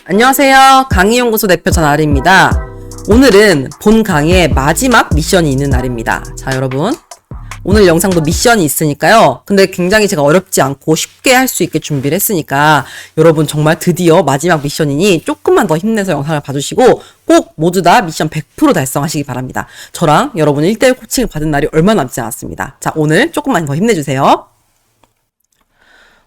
안녕하세요. 강의연구소 대표 전아리입니다. 오늘은 본 강의의 마지막 미션이 있는 날입니다. 자, 여러분. 오늘 영상도 미션이 있으니까요. 근데 굉장히 제가 어렵지 않고 쉽게 할 수 있게 준비를 했으니까 여러분 정말 드디어 마지막 미션이니 조금만 더 힘내서 영상을 봐주시고 꼭 모두 다 미션 100% 달성하시기 바랍니다. 저랑 여러분 1대1 코칭을 받은 날이 얼마 남지 않았습니다. 자, 오늘 조금만 더 힘내주세요.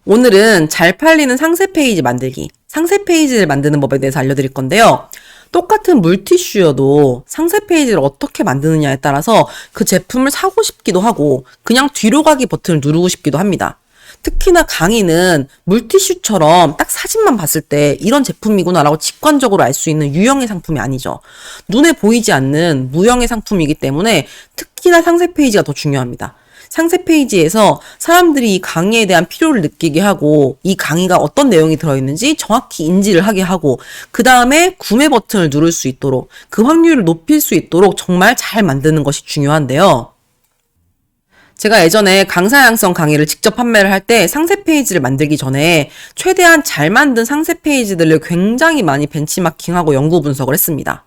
오늘은 잘 팔리는 상세 페이지 만들기, 상세 페이지를 만드는 법에 대해서 알려드릴 건데요. 똑같은 물티슈여도 상세 페이지를 어떻게 만드느냐에 따라서 그 제품을 사고 싶기도 하고 그냥 뒤로 가기 버튼을 누르고 싶기도 합니다. 특히나 강의는 물티슈처럼 딱 사진만 봤을 때 이런 제품이구나 라고 직관적으로 알 수 있는 유형의 상품이 아니죠. 눈에 보이지 않는 무형의 상품이기 때문에 특히나 상세 페이지가 더 중요합니다. 상세 페이지에서 사람들이 이 강의에 대한 필요를 느끼게 하고 이 강의가 어떤 내용이 들어있는지 정확히 인지를 하게 하고 그 다음에 구매 버튼을 누를 수 있도록 그 확률을 높일 수 있도록 정말 잘 만드는 것이 중요한데요. 제가 예전에 강사 양성 강의를 직접 판매를 할 때 상세 페이지를 만들기 전에 최대한 잘 만든 상세 페이지들을 굉장히 많이 벤치마킹하고 연구 분석을 했습니다.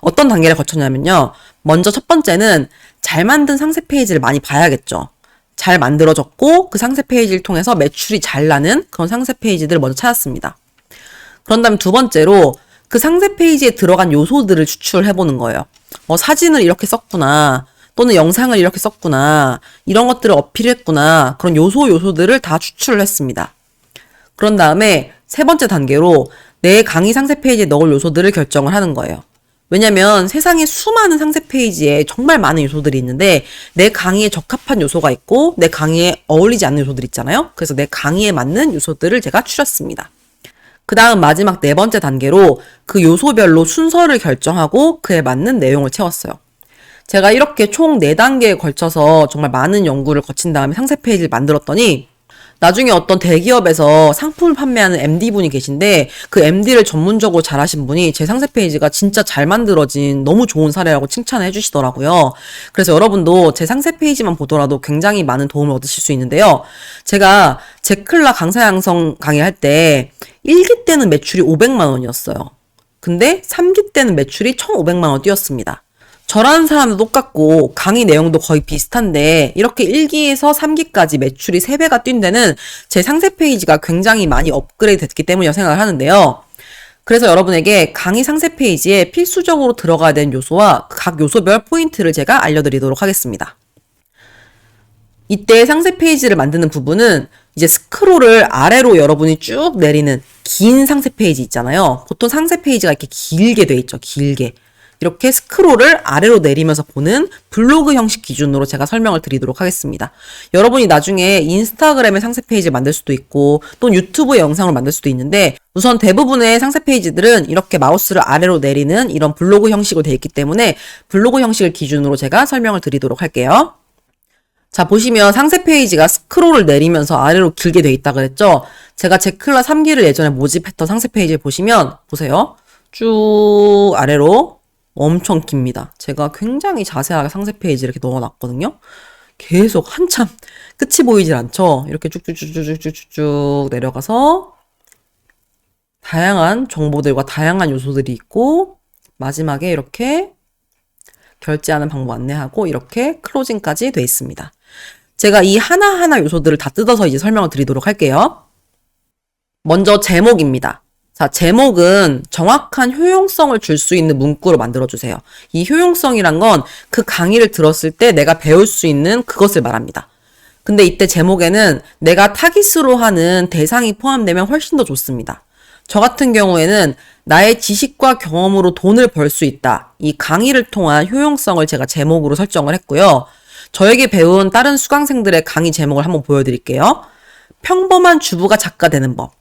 어떤 단계를 거쳤냐면요. 먼저 첫 번째는 잘 만든 상세 페이지를 많이 봐야겠죠. 잘 만들어졌고 그 상세 페이지를 통해서 매출이 잘 나는 그런 상세 페이지들을 먼저 찾았습니다. 그런 다음에 두 번째로 그 상세 페이지에 들어간 요소들을 추출을 해보는 거예요. 사진을 이렇게 썼구나. 또는 영상을 이렇게 썼구나. 이런 것들을 어필했구나. 그런 요소들을 다 추출을 했습니다. 그런 다음에 세 번째 단계로 내 강의 상세 페이지에 넣을 요소들을 결정을 하는 거예요. 왜냐면 세상에 수많은 상세 페이지에 정말 많은 요소들이 있는데 내 강의에 적합한 요소가 있고 내 강의에 어울리지 않는 요소들 있잖아요. 그래서 내 강의에 맞는 요소들을 제가 추렸습니다. 그 다음 마지막 네 번째 단계로 그 요소별로 순서를 결정하고 그에 맞는 내용을 채웠어요. 제가 이렇게 총 4단계에 걸쳐서 정말 많은 연구를 거친 다음에 상세 페이지를 만들었더니 나중에 어떤 대기업에서 상품을 판매하는 MD분이 계신데 그 MD를 전문적으로 잘하신 분이 제 상세 페이지가 진짜 잘 만들어진 너무 좋은 사례라고 칭찬을 해주시더라고요. 그래서 여러분도 제 상세 페이지만 보더라도 굉장히 많은 도움을 얻으실 수 있는데요. 제가 제클라 강사 양성 강의할 때 1기 때는 매출이 500만 원이었어요. 근데 3기 때는 매출이 1,500만 원 뛰었습니다. 저라는 사람도 똑같고 강의 내용도 거의 비슷한데 이렇게 1기에서 3기까지 매출이 3배가 뛴 데는 제 상세 페이지가 굉장히 많이 업그레이드 됐기 때문이라고 생각을 하는데요. 그래서 여러분에게 강의 상세 페이지에 필수적으로 들어가야 되는 요소와 각 요소별 포인트를 제가 알려드리도록 하겠습니다. 이때 상세 페이지를 만드는 부분은 이제 스크롤을 아래로 여러분이 쭉 내리는 긴 상세 페이지 있잖아요. 보통 상세 페이지가 이렇게 길게 돼 있죠. 길게. 이렇게 스크롤을 아래로 내리면서 보는 블로그 형식 기준으로 제가 설명을 드리도록 하겠습니다. 여러분이 나중에 인스타그램의 상세 페이지를 만들 수도 있고 또 유튜브의 영상을 만들 수도 있는데 우선 대부분의 상세 페이지들은 이렇게 마우스를 아래로 내리는 이런 블로그 형식으로 되어 있기 때문에 블로그 형식을 기준으로 제가 설명을 드리도록 할게요. 자, 보시면 상세 페이지가 스크롤을 내리면서 아래로 길게 되어 있다 그랬죠? 제가 제클라 3기를 예전에 모집했던 상세 페이지를 보시면 보세요. 쭉 아래로 엄청 깁니다. 제가 굉장히 자세하게 상세 페이지 이렇게 넣어놨거든요. 계속 한참 끝이 보이질 않죠. 이렇게 쭉쭉쭉쭉쭉쭉 내려가서 다양한 정보들과 다양한 요소들이 있고 마지막에 이렇게 결제하는 방법 안내하고 이렇게 클로징까지 돼 있습니다. 제가 이 하나하나 요소들을 다 뜯어서 이제 설명을 드리도록 할게요. 먼저 제목입니다. 자, 제목은 정확한 효용성을 줄 수 있는 문구로 만들어주세요. 이 효용성이란 건 그 강의를 들었을 때 내가 배울 수 있는 그것을 말합니다. 근데 이때 제목에는 내가 타깃으로 하는 대상이 포함되면 훨씬 더 좋습니다. 저 같은 경우에는 나의 지식과 경험으로 돈을 벌 수 있다. 이 강의를 통한 효용성을 제가 제목으로 설정을 했고요. 저에게 배운 다른 수강생들의 강의 제목을 한번 보여드릴게요. 평범한 주부가 작가 되는 법.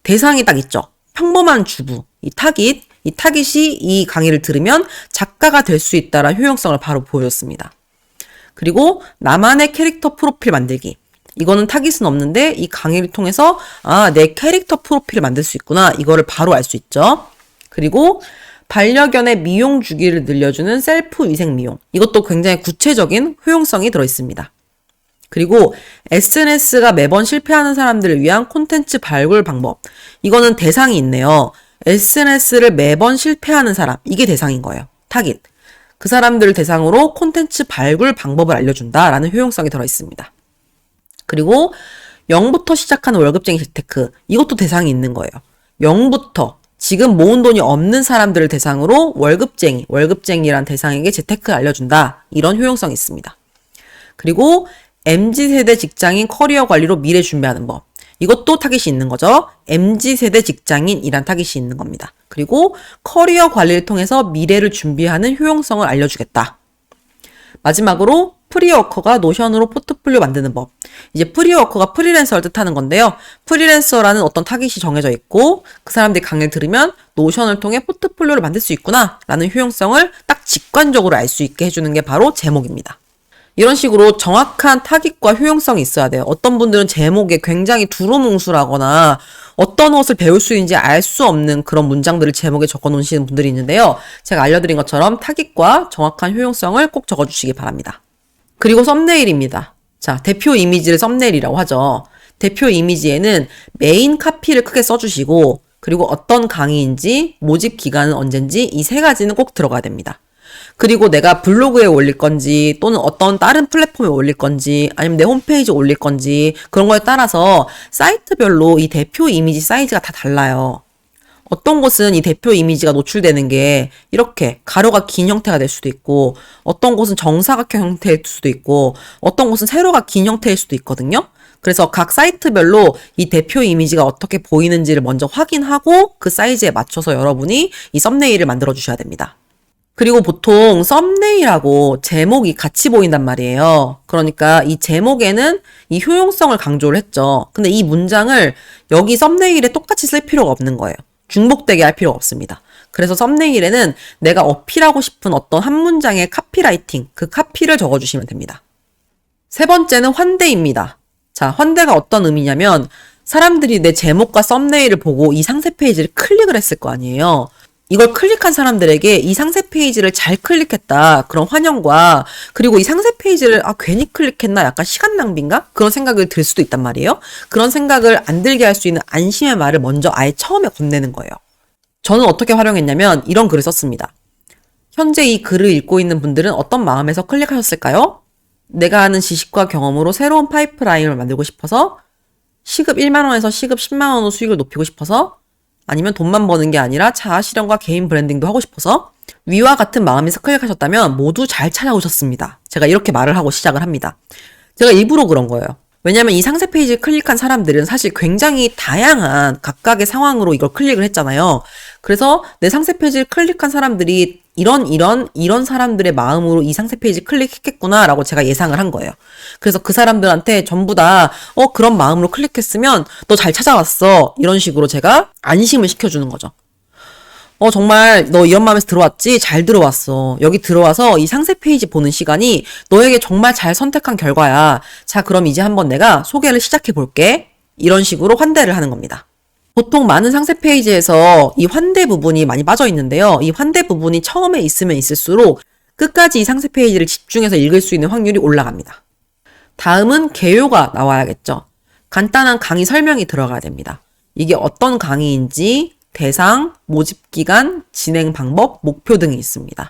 대상이 딱 있죠. 평범한 주부, 이 타깃이 이 강의를 들으면 작가가 될 수 있다라는 효용성을 바로 보여줬습니다. 그리고 나만의 캐릭터 프로필 만들기. 이거는 타깃은 없는데 이 강의를 통해서 내 캐릭터 프로필을 만들 수 있구나. 이거를 바로 알 수 있죠. 그리고 반려견의 미용 주기를 늘려주는 셀프 위생 미용. 이것도 굉장히 구체적인 효용성이 들어있습니다. 그리고 SNS가 매번 실패하는 사람들을 위한 콘텐츠 발굴 방법. 이거는 대상이 있네요. SNS를 매번 실패하는 사람, 이게 대상인 거예요. 타깃. 그 사람들을 대상으로 콘텐츠 발굴 방법을 알려준다라는 효용성이 들어있습니다. 그리고 0부터 시작하는 월급쟁이 재테크, 이것도 대상이 있는 거예요. 0부터 지금 모은 돈이 없는 사람들을 대상으로 월급쟁이란 대상에게 재테크를 알려준다. 이런 효용성이 있습니다. 그리고 MZ세대 직장인 커리어 관리로 미래 준비하는 법. 이것도 타깃이 있는 거죠. MZ세대 직장인이란 타깃이 있는 겁니다. 그리고 커리어 관리를 통해서 미래를 준비하는 효용성을 알려주겠다. 마지막으로 프리워커가 노션으로 포트폴리오 만드는 법. 이제 프리워커가 프리랜서를 뜻하는 건데요. 프리랜서라는 어떤 타깃이 정해져 있고 그 사람들이 강의를 들으면 노션을 통해 포트폴리오를 만들 수 있구나 라는 효용성을 딱 직관적으로 알 수 있게 해주는 게 바로 제목입니다. 이런 식으로 정확한 타깃과 효용성이 있어야 돼요. 어떤 분들은 제목에 굉장히 두루뭉술하거나 어떤 것을 배울 수 있는지 알 수 없는 그런 문장들을 제목에 적어 놓으시는 분들이 있는데요. 제가 알려드린 것처럼 타깃과 정확한 효용성을 꼭 적어주시기 바랍니다. 그리고 썸네일입니다. 자, 대표 이미지를 썸네일이라고 하죠. 대표 이미지에는 메인 카피를 크게 써주시고 그리고 어떤 강의인지 모집 기간은 언젠지 이 세 가지는 꼭 들어가야 됩니다. 그리고 내가 블로그에 올릴 건지 또는 어떤 다른 플랫폼에 올릴 건지 아니면 내 홈페이지에 올릴 건지 그런 거에 따라서 사이트별로 이 대표 이미지 사이즈가 다 달라요. 어떤 곳은 이 대표 이미지가 노출되는 게 이렇게 가로가 긴 형태가 될 수도 있고 어떤 곳은 정사각형 형태일 수도 있고 어떤 곳은 세로가 긴 형태일 수도 있거든요. 그래서 각 사이트별로 이 대표 이미지가 어떻게 보이는지를 먼저 확인하고 그 사이즈에 맞춰서 여러분이 이 썸네일을 만들어 주셔야 됩니다. 그리고 보통 썸네일하고 제목이 같이 보인단 말이에요. 그러니까 이 제목에는 이 효용성을 강조를 했죠. 근데 이 문장을 여기 썸네일에 똑같이 쓸 필요가 없는 거예요. 중복되게 할 필요가 없습니다. 그래서 썸네일에는 내가 어필하고 싶은 어떤 한 문장의 카피라이팅, 그 카피를 적어주시면 됩니다. 세 번째는 환대입니다. 자, 환대가 어떤 의미냐면 사람들이 내 제목과 썸네일을 보고 이 상세 페이지를 클릭을 했을 거 아니에요. 이걸 클릭한 사람들에게 이 상세 페이지를 잘 클릭했다. 그런 환영과 그리고 이 상세 페이지를 괜히 클릭했나 약간 시간 낭비인가? 그런 생각을 들 수도 있단 말이에요. 그런 생각을 안 들게 할 수 있는 안심의 말을 먼저 아예 처음에 건네는 거예요. 저는 어떻게 활용했냐면 이런 글을 썼습니다. 현재 이 글을 읽고 있는 분들은 어떤 마음에서 클릭하셨을까요? 내가 아는 지식과 경험으로 새로운 파이프라인을 만들고 싶어서 시급 1만 원에서 시급 10만 원으로 수익을 높이고 싶어서 아니면 돈만 버는 게 아니라 자아 실현과 개인 브랜딩도 하고 싶어서 위와 같은 마음에서 클릭하셨다면 모두 잘 찾아오셨습니다. 제가 이렇게 말을 하고 시작을 합니다. 제가 일부러 그런 거예요. 왜냐면 이 상세 페이지를 클릭한 사람들은 사실 굉장히 다양한 각각의 상황으로 이걸 클릭을 했잖아요. 그래서 내 상세 페이지를 클릭한 사람들이 이런 사람들의 마음으로 이 상세 페이지 클릭했겠구나라고 제가 예상을 한 거예요. 그래서 그 사람들한테 전부 다 그런 마음으로 클릭했으면 너 잘 찾아왔어. 이런 식으로 제가 안심을 시켜주는 거죠. 정말 너 이런 마음에서 들어왔지? 잘 들어왔어. 여기 들어와서 이 상세 페이지 보는 시간이 너에게 정말 잘 선택한 결과야. 자, 그럼 이제 한번 내가 소개를 시작해 볼게. 이런 식으로 환대를 하는 겁니다. 보통 많은 상세 페이지에서 이 환대 부분이 많이 빠져 있는데요. 이 환대 부분이 처음에 있으면 있을수록 끝까지 이 상세 페이지를 집중해서 읽을 수 있는 확률이 올라갑니다. 다음은 개요가 나와야겠죠. 간단한 강의 설명이 들어가야 됩니다. 이게 어떤 강의인지 대상, 모집 기간, 진행 방법, 목표 등이 있습니다.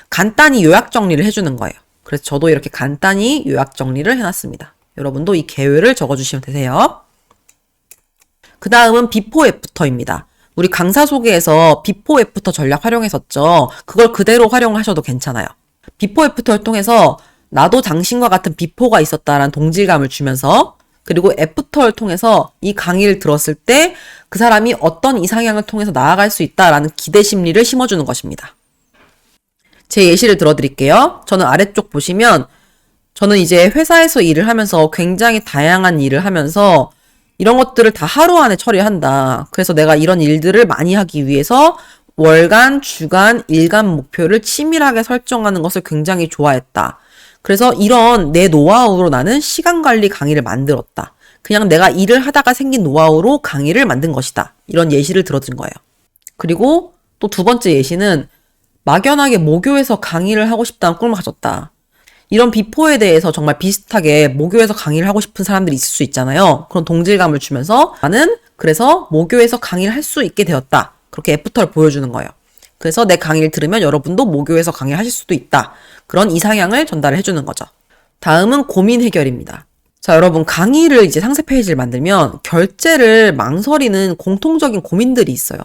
간단히 요약 정리를 해주는 거예요. 그래서 저도 이렇게 간단히 요약 정리를 해놨습니다. 여러분도 이 개요를 적어주시면 되세요. 그 다음은 비포 애프터입니다. 우리 강사 소개에서 비포 애프터 전략 활용했었죠. 그걸 그대로 활용하셔도 괜찮아요. 비포 애프터를 통해서 나도 당신과 같은 비포가 있었다라는 동질감을 주면서 그리고 애프터를 통해서 이 강의를 들었을 때 그 사람이 어떤 이상향을 통해서 나아갈 수 있다라는 기대 심리를 심어주는 것입니다. 제 예시를 들어드릴게요. 저는 아래쪽 보시면 저는 이제 회사에서 일을 하면서 굉장히 다양한 일을 하면서 이런 것들을 다 하루 안에 처리한다. 그래서 내가 이런 일들을 많이 하기 위해서 월간, 주간, 일간 목표를 치밀하게 설정하는 것을 굉장히 좋아했다. 그래서 이런 내 노하우로 나는 시간 관리 강의를 만들었다. 그냥 내가 일을 하다가 생긴 노하우로 강의를 만든 것이다. 이런 예시를 들어준 거예요. 그리고 또 두 번째 예시는 막연하게 모교에서 강의를 하고 싶다는 꿈을 가졌다. 이런 비포에 대해서 정말 비슷하게 모교에서 강의를 하고 싶은 사람들이 있을 수 있잖아요. 그런 동질감을 주면서 나는 그래서 모교에서 강의를 할 수 있게 되었다. 그렇게 애프터를 보여주는 거예요. 그래서 내 강의를 들으면 여러분도 모교에서 강의를 하실 수도 있다. 그런 이상향을 전달을 해주는 거죠. 다음은 고민 해결입니다. 자, 여러분, 강의를 이제 상세 페이지를 만들면 결제를 망설이는 공통적인 고민들이 있어요.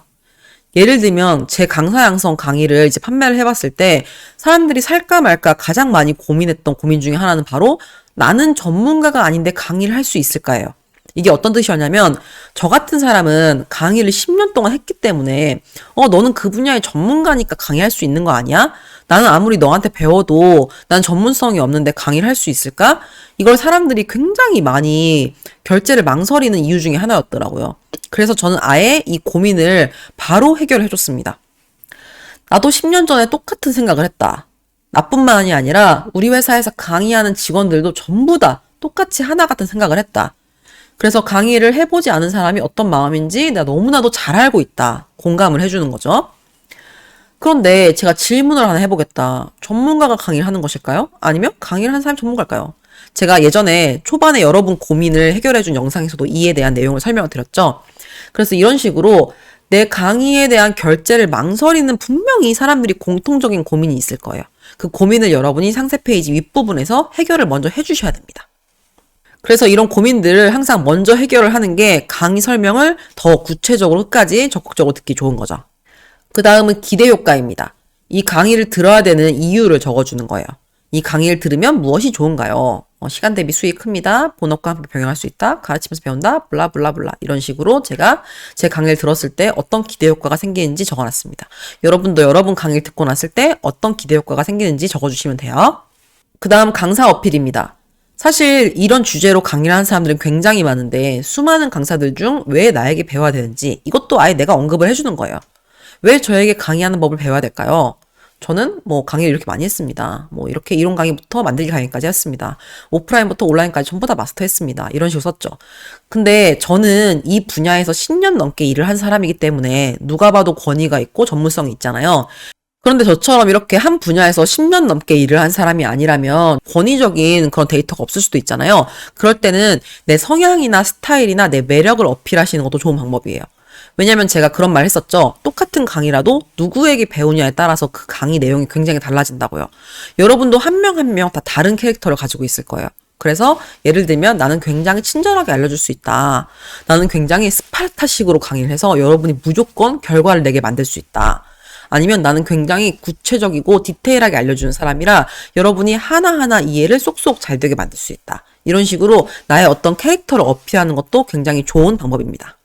예를 들면 제 강사 양성 강의를 이제 판매를 해봤을 때 사람들이 살까 말까 가장 많이 고민했던 고민 중에 하나는 바로 나는 전문가가 아닌데 강의를 할 수 있을까예요. 이게 어떤 뜻이었냐면 저 같은 사람은 강의를 10년 동안 했기 때문에 너는 그 분야의 전문가니까 강의할 수 있는 거 아니야? 나는 아무리 너한테 배워도 난 전문성이 없는데 강의를 할 수 있을까? 이걸 사람들이 굉장히 많이 결제를 망설이는 이유 중에 하나였더라고요. 그래서 저는 아예 이 고민을 바로 해결해 줬습니다. 나도 10년 전에 똑같은 생각을 했다. 나뿐만이 아니라 우리 회사에서 강의하는 직원들도 전부 다 똑같이 하나 같은 생각을 했다. 그래서 강의를 해보지 않은 사람이 어떤 마음인지 내가 너무나도 잘 알고 있다. 공감을 해주는 거죠. 그런데 제가 질문을 하나 해보겠다. 전문가가 강의를 하는 것일까요? 아니면 강의를 하는 사람이 전문가일까요? 제가 예전에 초반에 여러분 고민을 해결해준 영상에서도 이에 대한 내용을 설명을 드렸죠. 그래서 이런 식으로 내 강의에 대한 결제를 망설이는 분명히 사람들이 공통적인 고민이 있을 거예요. 그 고민을 여러분이 상세 페이지 윗부분에서 해결을 먼저 해주셔야 됩니다. 그래서 이런 고민들을 항상 먼저 해결을 하는 게 강의 설명을 더 구체적으로 끝까지 적극적으로 듣기 좋은 거죠. 그 다음은 기대 효과입니다. 이 강의를 들어야 되는 이유를 적어주는 거예요. 이 강의를 들으면 무엇이 좋은가요? 시간 대비 수익이 큽니다. 본업과 함께 병행할 수 있다. 가르치면서 배운다. 블라블라블라. 이런 식으로 제가 제 강의를 들었을 때 어떤 기대 효과가 생기는지 적어놨습니다. 여러분도 여러분 강의를 듣고 났을 때 어떤 기대 효과가 생기는지 적어주시면 돼요. 그 다음 강사 어필입니다. 사실 이런 주제로 강의를 하는 사람들은 굉장히 많은데 수많은 강사들 중 왜 나에게 배워야 되는지 이것도 아예 내가 언급을 해주는 거예요. 왜 저에게 강의하는 법을 배워야 될까요? 저는 강의를 이렇게 많이 했습니다. 이렇게 이론 강의부터 만들기 강의까지 했습니다. 오프라인부터 온라인까지 전부 다 마스터했습니다. 이런 식으로 썼죠. 근데 저는 이 분야에서 10년 넘게 일을 한 사람이기 때문에 누가 봐도 권위가 있고 전문성이 있잖아요. 그런데 저처럼 이렇게 한 분야에서 10년 넘게 일을 한 사람이 아니라면 권위적인 그런 데이터가 없을 수도 있잖아요. 그럴 때는 내 성향이나 스타일이나 내 매력을 어필하시는 것도 좋은 방법이에요. 왜냐면 제가 그런 말 했었죠. 똑같은 강의라도 누구에게 배우냐에 따라서 그 강의 내용이 굉장히 달라진다고요. 여러분도 한 명 한 명 다 다른 캐릭터를 가지고 있을 거예요. 그래서 예를 들면 나는 굉장히 친절하게 알려줄 수 있다. 나는 굉장히 스파르타식으로 강의를 해서 여러분이 무조건 결과를 내게 만들 수 있다. 아니면 나는 굉장히 구체적이고 디테일하게 알려주는 사람이라 여러분이 하나하나 이해를 쏙쏙 잘 되게 만들 수 있다. 이런 식으로 나의 어떤 캐릭터를 어필하는 것도 굉장히 좋은 방법입니다.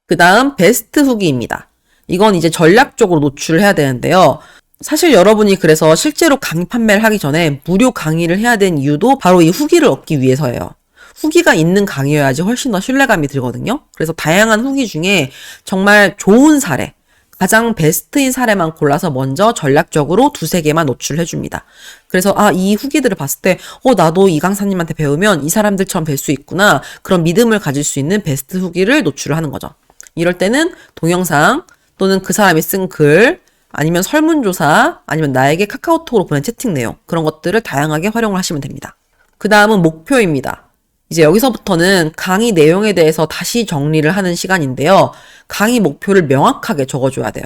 그 다음 베스트 후기입니다. 이건 이제 전략적으로 노출을 해야 되는데요. 사실 여러분이 그래서 실제로 강의 판매를 하기 전에 무료 강의를 해야 되는 이유도 바로 이 후기를 얻기 위해서예요. 후기가 있는 강의여야지 훨씬 더 신뢰감이 들거든요. 그래서 다양한 후기 중에 정말 좋은 사례, 가장 베스트인 사례만 골라서 먼저 전략적으로 2-3개만 노출해 줍니다. 그래서 이 후기들을 봤을 때 나도 이 강사님한테 배우면 이 사람들처럼 될 수 있구나. 그런 믿음을 가질 수 있는 베스트 후기를 노출을 하는 거죠. 이럴 때는 동영상 또는 그 사람이 쓴 글 아니면 설문조사 아니면 나에게 카카오톡으로 보낸 채팅 내용 그런 것들을 다양하게 활용을 하시면 됩니다. 그 다음은 목표입니다. 이제 여기서부터는 강의 내용에 대해서 다시 정리를 하는 시간인데요. 강의 목표를 명확하게 적어줘야 돼요.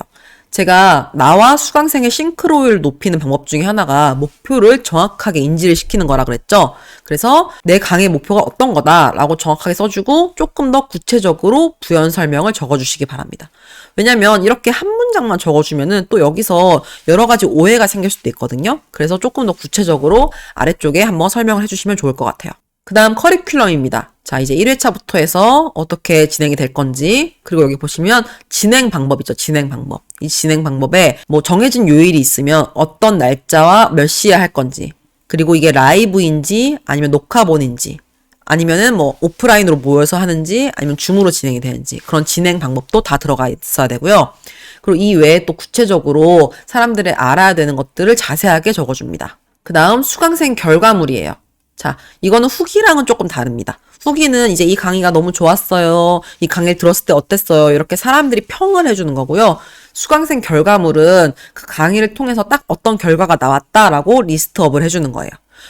제가 나와 수강생의 싱크로율을 높이는 방법 중에 하나가 목표를 정확하게 인지를 시키는 거라 그랬죠. 그래서 내 강의 목표가 어떤 거다라고 정확하게 써주고 조금 더 구체적으로 부연 설명을 적어주시기 바랍니다. 왜냐면 이렇게 한 문장만 적어주면은 또 여기서 여러 가지 오해가 생길 수도 있거든요. 그래서 조금 더 구체적으로 아래쪽에 한번 설명을 해주시면 좋을 것 같아요. 그 다음 커리큘럼입니다. 자, 이제 1회차부터 해서 어떻게 진행이 될 건지, 그리고 여기 보시면 진행 방법 있죠. 진행 방법. 이 진행 방법에 정해진 요일이 있으면 어떤 날짜와 몇 시에 할 건지, 그리고 이게 라이브인지 아니면 녹화본인지, 아니면은 오프라인으로 모여서 하는지 아니면 줌으로 진행이 되는지 그런 진행 방법도 다 들어가 있어야 되고요. 그리고 이 외에 또 구체적으로 사람들이 알아야 되는 것들을 자세하게 적어줍니다. 그 다음 수강생 결과물이에요. 자, 이거는 후기랑은 조금 다릅니다. 후기는 이제 이 강의가 너무 좋았어요. 이 강의를 들었을 때 어땠어요? 이렇게 사람들이 평을 해주는 거고요. 수강생 결과물은 그 강의를 통해서 딱 어떤 결과가 나왔다라고 리스트업을 해주는 거예요.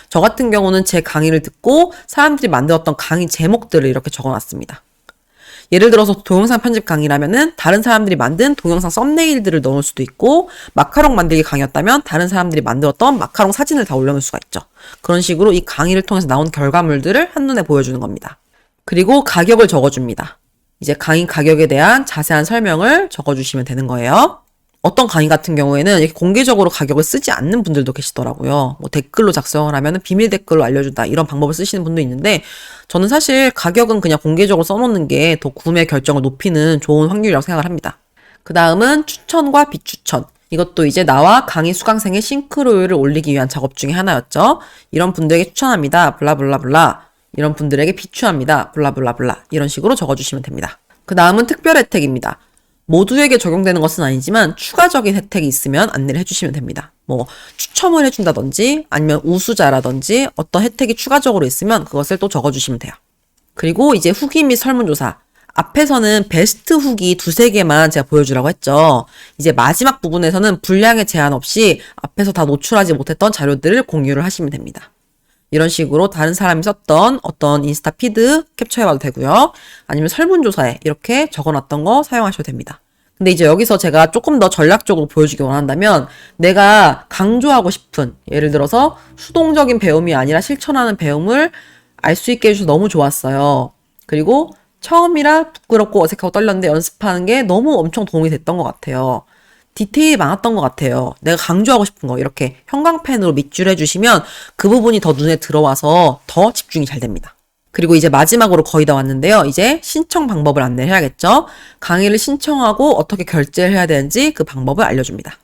저 같은 경우는 제 강의를 듣고 사람들이 만들었던 강의 제목들을 이렇게 적어놨습니다. 예를 들어서 동영상 편집 강의라면은 다른 사람들이 만든 동영상 썸네일들을 넣을 수도 있고, 마카롱 만들기 강의였다면 다른 사람들이 만들었던 마카롱 사진을 다 올려놓을 수가 있죠. 그런 식으로 이 강의를 통해서 나온 결과물들을 한눈에 보여주는 겁니다. 그리고 가격을 적어줍니다. 이제 강의 가격에 대한 자세한 설명을 적어주시면 되는 거예요. 어떤 강의 같은 경우에는 이렇게 공개적으로 가격을 쓰지 않는 분들도 계시더라고요. 뭐 댓글로 작성을 하면 비밀 댓글로 알려준다, 이런 방법을 쓰시는 분도 있는데, 저는 사실 가격은 그냥 공개적으로 써놓는 게 더 구매 결정을 높이는 좋은 확률이라고 생각을 합니다. 그 다음은 추천과 비추천. 이것도 이제 나와 강의 수강생의 싱크로율을 올리기 위한 작업 중에 하나였죠. 이런 분들에게 추천합니다. 블라블라블라. 이런 분들에게 비추합니다. 블라블라블라. 이런 식으로 적어주시면 됩니다. 그 다음은 특별 혜택입니다. 모두에게 적용되는 것은 아니지만 추가적인 혜택이 있으면 안내를 해주시면 됩니다. 뭐 추첨을 해준다든지 아니면 우수자라든지 어떤 혜택이 추가적으로 있으면 그것을 또 적어주시면 돼요. 그리고 이제 후기 및 설문조사. 앞에서는 베스트 후기 두세 개만 제가 보여주라고 했죠. 이제 마지막 부분에서는 분량의 제한 없이 앞에서 다 노출하지 못했던 자료들을 공유를 하시면 됩니다. 이런 식으로 다른 사람이 썼던 어떤 인스타 피드 캡처해봐도 되고요. 아니면 설문조사에 이렇게 적어놨던 거 사용하셔도 됩니다. 근데 이제 여기서 제가 조금 더 전략적으로 보여주기 원한다면, 내가 강조하고 싶은, 예를 들어서 수동적인 배움이 아니라 실천하는 배움을 알 수 있게 해주셔서 너무 좋았어요. 그리고 처음이라 부끄럽고 어색하고 떨렸는데 연습하는 게 너무 엄청 도움이 됐던 것 같아요. 디테일이 많았던 것 같아요. 내가 강조하고 싶은 거 이렇게 형광펜으로 밑줄 해주시면 그 부분이 더 눈에 들어와서 더 집중이 잘 됩니다. 그리고 이제 마지막으로 거의 다 왔는데요. 이제 신청 방법을 안내를 해야겠죠. 강의를 신청하고 어떻게 결제를 해야 되는지 그 방법을 알려줍니다.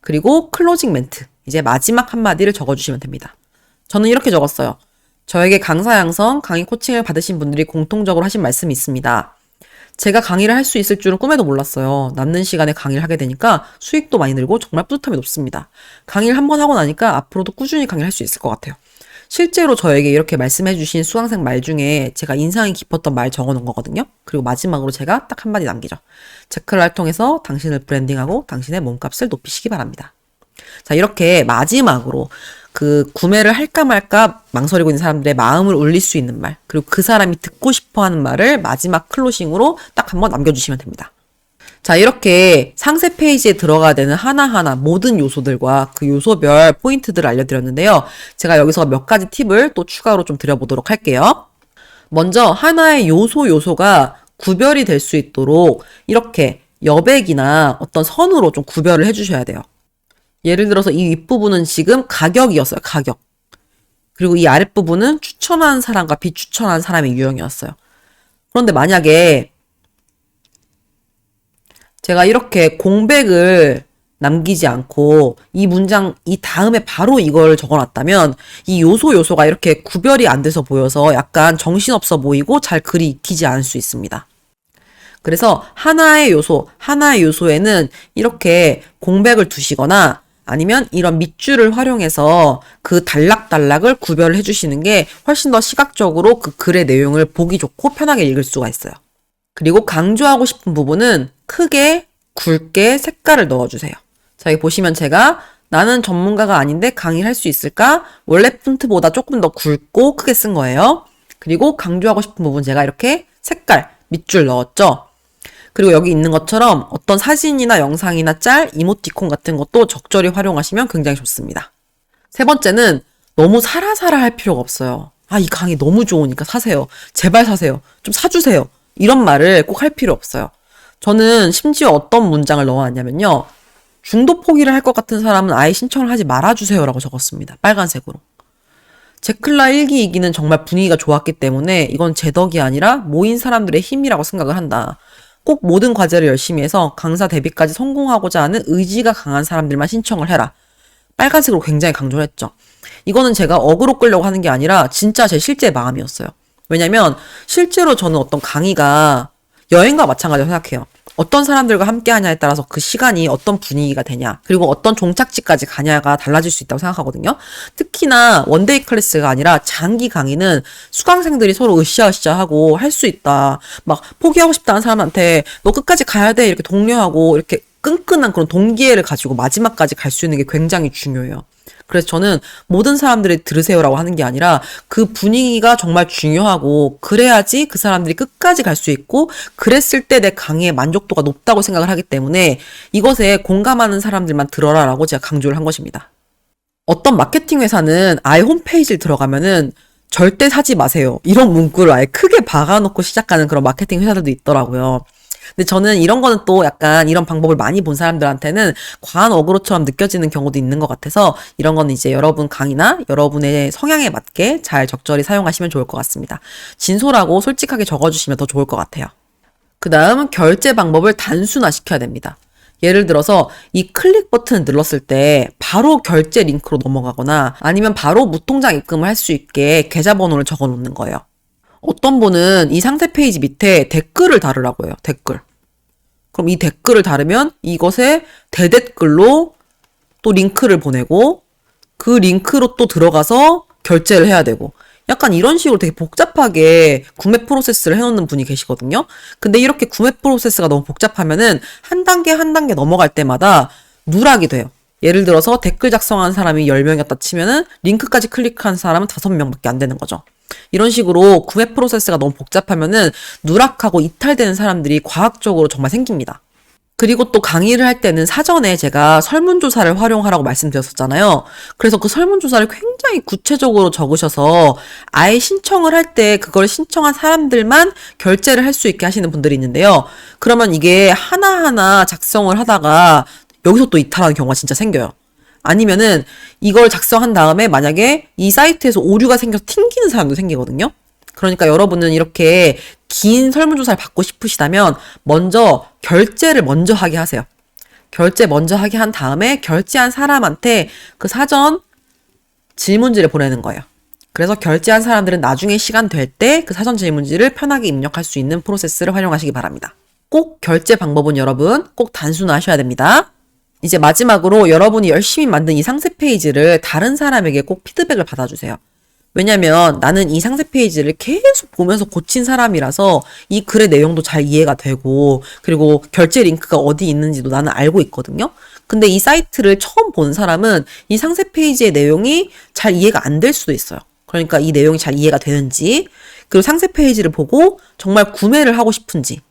그리고 클로징 멘트, 이제 마지막 한마디를 적어주시면 됩니다. 저는 이렇게 적었어요. 저에게 강사 양성, 강의 코칭을 받으신 분들이 공통적으로 하신 말씀이 있습니다. 제가 강의를 할 수 있을 줄은 꿈에도 몰랐어요. 남는 시간에 강의를 하게 되니까 수익도 많이 늘고 정말 뿌듯함이 높습니다. 강의를 한 번 하고 나니까 앞으로도 꾸준히 강의를 할 수 있을 것 같아요. 실제로 저에게 이렇게 말씀해 주신 수강생 말 중에 제가 인상이 깊었던 말 적어 놓은 거거든요. 그리고 마지막으로 제가 딱 한마디 남기죠. 제클라를 통해서 당신을 브랜딩하고 당신의 몸값을 높이시기 바랍니다. 자, 이렇게 마지막으로 그 구매를 할까 말까 망설이고 있는 사람들의 마음을 울릴 수 있는 말, 그리고 그 사람이 듣고 싶어 하는 말을 마지막 클로징으로 딱 한번 남겨주시면 됩니다. 자, 이렇게 상세 페이지에 들어가야 되는 하나하나 모든 요소들과 그 요소별 포인트들을 알려드렸는데요. 제가 여기서 몇 가지 팁을 또 추가로 좀 드려보도록 할게요. 먼저 하나의 요소가 구별이 될 수 있도록 이렇게 여백이나 어떤 선으로 좀 구별을 해주셔야 돼요. 예를 들어서 이 윗부분은 지금 가격이었어요. 가격. 그리고 이 아랫부분은 추천하는 사람과 비추천하는 사람의 유형이었어요. 그런데 만약에 제가 이렇게 공백을 남기지 않고 이 문장 이 다음에 바로 이걸 적어놨다면 이 요소가 이렇게 구별이 안 돼서 보여서 약간 정신없어 보이고 잘 글이 익히지 않을 수 있습니다. 그래서 하나의 요소에는 이렇게 공백을 두시거나 아니면 이런 밑줄을 활용해서 그 단락단락을 구별을 해주시는 게 훨씬 더 시각적으로 그 글의 내용을 보기 좋고 편하게 읽을 수가 있어요. 그리고 강조하고 싶은 부분은 크게, 굵게 색깔을 넣어주세요. 자, 여기 보시면 제가 나는 전문가가 아닌데 강의를 할 수 있을까? 원래 폰트보다 조금 더 굵고 크게 쓴 거예요. 그리고 강조하고 싶은 부분 제가 이렇게 색깔, 밑줄 넣었죠. 그리고 여기 있는 것처럼 어떤 사진이나 영상이나 짤, 이모티콘 같은 것도 적절히 활용하시면 굉장히 좋습니다. 세 번째는 너무 사라사라 할 필요가 없어요. 아, 이 강의 너무 좋으니까 사세요. 제발 사세요. 좀 사주세요. 이런 말을 꼭 할 필요 없어요. 저는 심지어 어떤 문장을 넣어놨냐면요. 중도 포기를 할 것 같은 사람은 아예 신청을 하지 말아주세요 라고 적었습니다. 빨간색으로. 제클라 1기 2기는 정말 분위기가 좋았기 때문에 이건 제 덕이 아니라 모인 사람들의 힘이라고 생각을 한다. 꼭 모든 과제를 열심히 해서 강사 데뷔까지 성공하고자 하는 의지가 강한 사람들만 신청을 해라. 빨간색으로 굉장히 강조를 했죠. 이거는 제가 어그로 끌려고 하는 게 아니라 진짜 제 실제 마음이었어요. 왜냐면 실제로 저는 어떤 강의가 여행과 마찬가지로 생각해요. 어떤 사람들과 함께 하냐에 따라서 그 시간이 어떤 분위기가 되냐, 그리고 어떤 종착지까지 가냐가 달라질 수 있다고 생각하거든요. 특히나 원데이 클래스가 아니라 장기 강의는 수강생들이 서로 으쌰으쌰하고 할 수 있다, 막 포기하고 싶다는 사람한테 너 끝까지 가야 돼 이렇게 독려하고 이렇게 끈끈한 그런 동기애를 가지고 마지막까지 갈 수 있는 게 굉장히 중요해요. 그래서 저는 모든 사람들이 들으세요라고 하는 게 아니라 그 분위기가 정말 중요하고 그래야지 그 사람들이 끝까지 갈 수 있고 그랬을 때 내 강의의 만족도가 높다고 생각을 하기 때문에 이것에 공감하는 사람들만 들어라라고 제가 강조를 한 것입니다. 어떤 마케팅 회사는 아예 홈페이지를 들어가면은 절대 사지 마세요. 이런 문구를 아예 크게 박아놓고 시작하는 그런 마케팅 회사들도 있더라고요. 근데 저는 이런 거는 또 약간 이런 방법을 많이 본 사람들한테는 과한 어그로처럼 느껴지는 경우도 있는 것 같아서 이런 거는 이제 여러분 강의나 여러분의 성향에 맞게 잘 적절히 사용하시면 좋을 것 같습니다. 진솔하고 솔직하게 적어주시면 더 좋을 것 같아요. 그 다음 결제 방법을 단순화시켜야 됩니다. 예를 들어서 이 클릭 버튼을 눌렀을 때 바로 결제 링크로 넘어가거나 아니면 바로 무통장 입금을 할 수 있게 계좌번호를 적어 놓는 거예요. 어떤 분은 이 상세 페이지 밑에 댓글을 달으라고 해요. 댓글. 그럼 이 댓글을 달으면 이것에 대댓글로 또 링크를 보내고 그 링크로 또 들어가서 결제를 해야 되고 약간 이런 식으로 되게 복잡하게 구매 프로세스를 해놓는 분이 계시거든요. 근데 이렇게 구매 프로세스가 너무 복잡하면은 한 단계 한 단계 넘어갈 때마다 누락이 돼요. 예를 들어서 댓글 작성한 사람이 10명이었다 치면은 링크까지 클릭한 사람은 5명밖에 안 되는 거죠. 이런 식으로 구매 프로세스가 너무 복잡하면은 누락하고 이탈되는 사람들이 과학적으로 정말 생깁니다. 그리고 또 강의를 할 때는 사전에 제가 설문조사를 활용하라고 말씀드렸었잖아요. 그래서 그 설문조사를 굉장히 구체적으로 적으셔서 아예 신청을 할 때 그걸 신청한 사람들만 결제를 할 수 있게 하시는 분들이 있는데요. 그러면 이게 하나하나 작성을 하다가 여기서 또 이탈하는 경우가 진짜 생겨요. 아니면은 이걸 작성한 다음에 만약에 이 사이트에서 오류가 생겨서 튕기는 사람도 생기거든요. 그러니까 여러분은 이렇게 긴 설문조사를 받고 싶으시다면 먼저 결제를 먼저 하게 하세요. 결제 먼저 하게 한 다음에 결제한 사람한테 그 사전 질문지를 보내는 거예요. 그래서 결제한 사람들은 나중에 시간 될 때 그 사전 질문지를 편하게 입력할 수 있는 프로세스를 활용하시기 바랍니다. 꼭 결제 방법은 여러분 꼭 단순화하셔야 됩니다. 이제 마지막으로 여러분이 열심히 만든 이 상세 페이지를 다른 사람에게 꼭 피드백을 받아주세요. 왜냐면 나는 이 상세 페이지를 계속 보면서 고친 사람이라서 이 글의 내용도 잘 이해가 되고 그리고 결제 링크가 어디 있는지도 나는 알고 있거든요. 근데 이 사이트를 처음 본 사람은 이 상세 페이지의 내용이 잘 이해가 안 될 수도 있어요. 그러니까 이 내용이 잘 이해가 되는지 그리고 상세 페이지를 보고 정말 구매를 하고 싶은지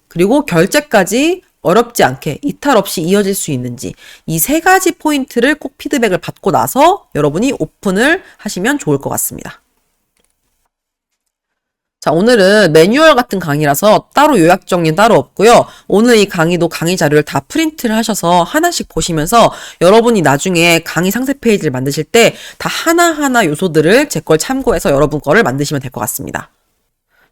그리고 결제까지 어렵지 않게 이탈 없이 이어질 수 있는지 이 세 가지 포인트를 꼭 피드백을 받고 나서 여러분이 오픈을 하시면 좋을 것 같습니다. 자, 오늘은 매뉴얼 같은 강의라서 따로 요약 정리는 따로 없고요. 오늘 이 강의도 강의 자료를 다 프린트를 하셔서 하나씩 보시면서 여러분이 나중에 강의 상세 페이지를 만드실 때 다 하나하나 요소들을 제 걸 참고해서 여러분 거를 만드시면 될 것 같습니다.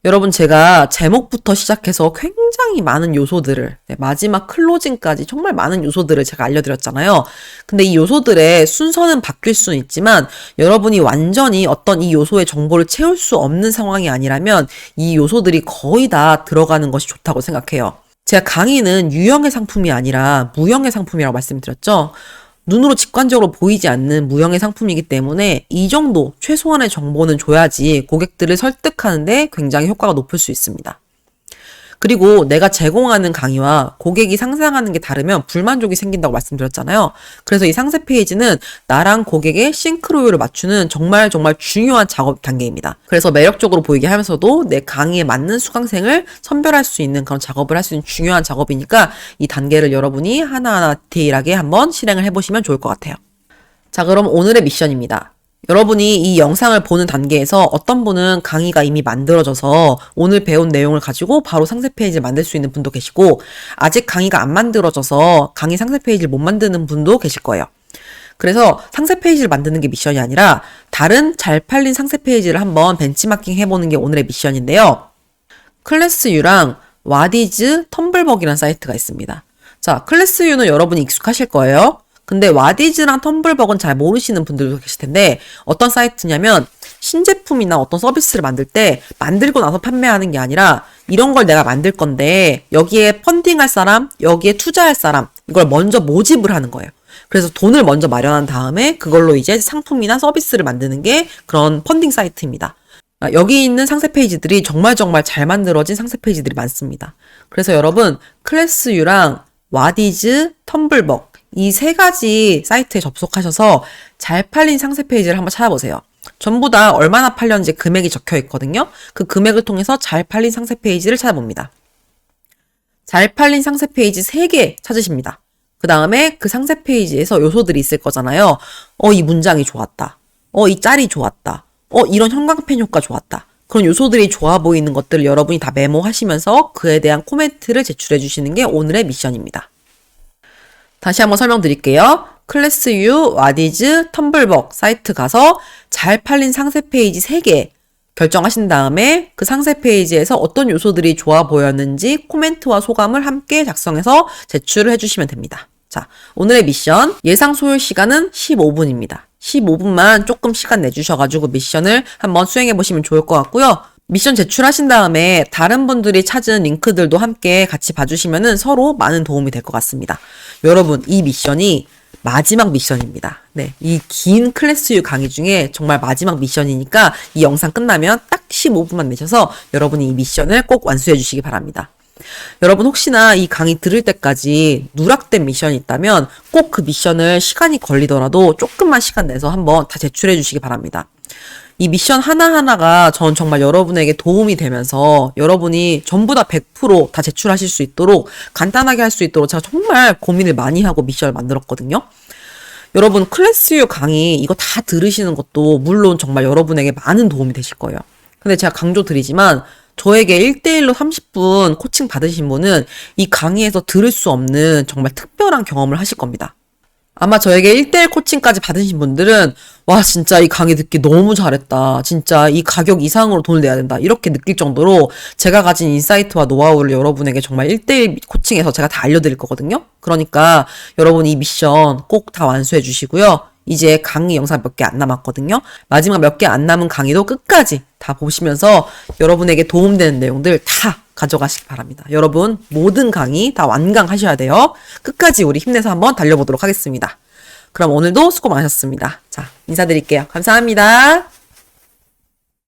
여러분 제가 제목부터 시작해서 굉장히 많은 요소들을 마지막 클로징까지 정말 많은 요소들을 제가 알려드렸잖아요. 근데 이 요소들의 순서는 바뀔 수는 있지만 여러분이 완전히 어떤 이 요소의 정보를 채울 수 없는 상황이 아니라면 이 요소들이 거의 다 들어가는 것이 좋다고 생각해요. 제가 강의는 유형의 상품이 아니라 무형의 상품이라고 말씀드렸죠. 눈으로 직관적으로 보이지 않는 무형의 상품이기 때문에 이 정도 최소한의 정보는 줘야지 고객들을 설득하는데 굉장히 효과가 높을 수 있습니다. 그리고 내가 제공하는 강의와 고객이 상상하는 게 다르면 불만족이 생긴다고 말씀드렸잖아요. 그래서 이 상세 페이지는 나랑 고객의 싱크로율을 맞추는 정말 중요한 작업 단계입니다. 그래서 매력적으로 보이게 하면서도 내 강의에 맞는 수강생을 선별할 수 있는 그런 작업을 할 수 있는 중요한 작업이니까 이 단계를 여러분이 하나하나 디테일하게 한번 실행을 해보시면 좋을 것 같아요. 자, 그럼 오늘의 미션입니다. 여러분이 이 영상을 보는 단계에서 어떤 분은 강의가 이미 만들어져서 오늘 배운 내용을 가지고 바로 상세 페이지를 만들 수 있는 분도 계시고 아직 강의가 안 만들어져서 강의 상세 페이지를 못 만드는 분도 계실 거예요. 그래서 상세 페이지를 만드는 게 미션이 아니라 다른 잘 팔린 상세 페이지를 한번 벤치마킹 해보는 게 오늘의 미션인데요. 클래스유랑 와디즈 텀블벅이라는 사이트가 있습니다. 자, 클래스유는 여러분이 익숙하실 거예요. 근데 와디즈랑 텀블벅은 잘 모르시는 분들도 계실 텐데 어떤 사이트냐면 신제품이나 어떤 서비스를 만들 때 만들고 나서 판매하는 게 아니라 이런 걸 내가 만들 건데 여기에 펀딩할 사람, 여기에 투자할 사람 이걸 먼저 모집을 하는 거예요. 그래서 돈을 먼저 마련한 다음에 그걸로 이제 상품이나 서비스를 만드는 게 그런 펀딩 사이트입니다. 여기 있는 상세 페이지들이 정말 잘 만들어진 상세 페이지들이 많습니다. 그래서 여러분 클래스유랑 와디즈, 텀블벅 이 세 가지 사이트에 접속하셔서 잘 팔린 상세 페이지를 한번 찾아보세요. 전부 다 얼마나 팔렸는지 금액이 적혀 있거든요. 그 금액을 통해서 잘 팔린 상세 페이지를 찾아봅니다. 잘 팔린 상세 페이지 3개 찾으십니다. 그 다음에 그 상세 페이지에서 요소들이 있을 거잖아요. 이 문장이 좋았다. 이 짤이 좋았다. 이런 형광펜 효과 좋았다. 그런 요소들이 좋아 보이는 것들을 여러분이 다 메모하시면서 그에 대한 코멘트를 제출해 주시는 게 오늘의 미션입니다. 다시 한번 설명드릴게요. 클래스유, 와디즈, 텀블벅 사이트 가서 잘 팔린 상세 페이지 3개 결정하신 다음에 그 상세 페이지에서 어떤 요소들이 좋아 보였는지 코멘트와 소감을 함께 작성해서 제출을 해주시면 됩니다. 자, 오늘의 미션 예상 소요 시간은 15분입니다. 15분만 조금 시간 내주셔가지고 미션을 한번 수행해보시면 좋을 것 같고요. 미션 제출하신 다음에 다른 분들이 찾은 링크들도 함께 같이 봐주시면 서로 많은 도움이 될 것 같습니다. 여러분, 이 미션이 마지막 미션입니다. 네, 이 긴 클래스유 강의 중에 정말 마지막 미션이니까 이 영상 끝나면 딱 15분만 내셔서 여러분이 이 미션을 꼭 완수해 주시기 바랍니다. 여러분 혹시나 이 강의 들을 때까지 누락된 미션이 있다면 꼭 그 미션을 시간이 걸리더라도 조금만 시간 내서 한번 다 제출해 주시기 바랍니다. 이 미션 하나하나가 전 정말 여러분에게 도움이 되면서 여러분이 전부 다 100% 제출하실 수 있도록 간단하게 할 수 있도록 제가 정말 고민을 많이 하고 미션을 만들었거든요. 여러분 클래스유 강의 이거 다 들으시는 것도 물론 정말 여러분에게 많은 도움이 되실 거예요. 근데 제가 강조드리지만 저에게 1대1로 30분 코칭 받으신 분은 이 강의에서 들을 수 없는 정말 특별한 경험을 하실 겁니다. 아마 저에게 1대1 코칭까지 받으신 분들은 와 진짜 이 강의 듣기 너무 잘했다. 진짜 이 가격 이상으로 돈을 내야 된다. 이렇게 느낄 정도로 제가 가진 인사이트와 노하우를 여러분에게 정말 1대1 코칭에서 제가 다 알려드릴 거거든요. 그러니까 여러분 이 미션 꼭 다 완수해 주시고요. 이제 강의 영상 몇 개 안 남았거든요. 마지막 몇 개 안 남은 강의도 끝까지 다 보시면서 여러분에게 도움되는 내용들 다 가져가시기 바랍니다. 여러분 모든 강의 다 완강하셔야 돼요. 끝까지 우리 힘내서 한번 달려보도록 하겠습니다. 그럼 오늘도 수고 많으셨습니다. 자, 인사드릴게요. 감사합니다.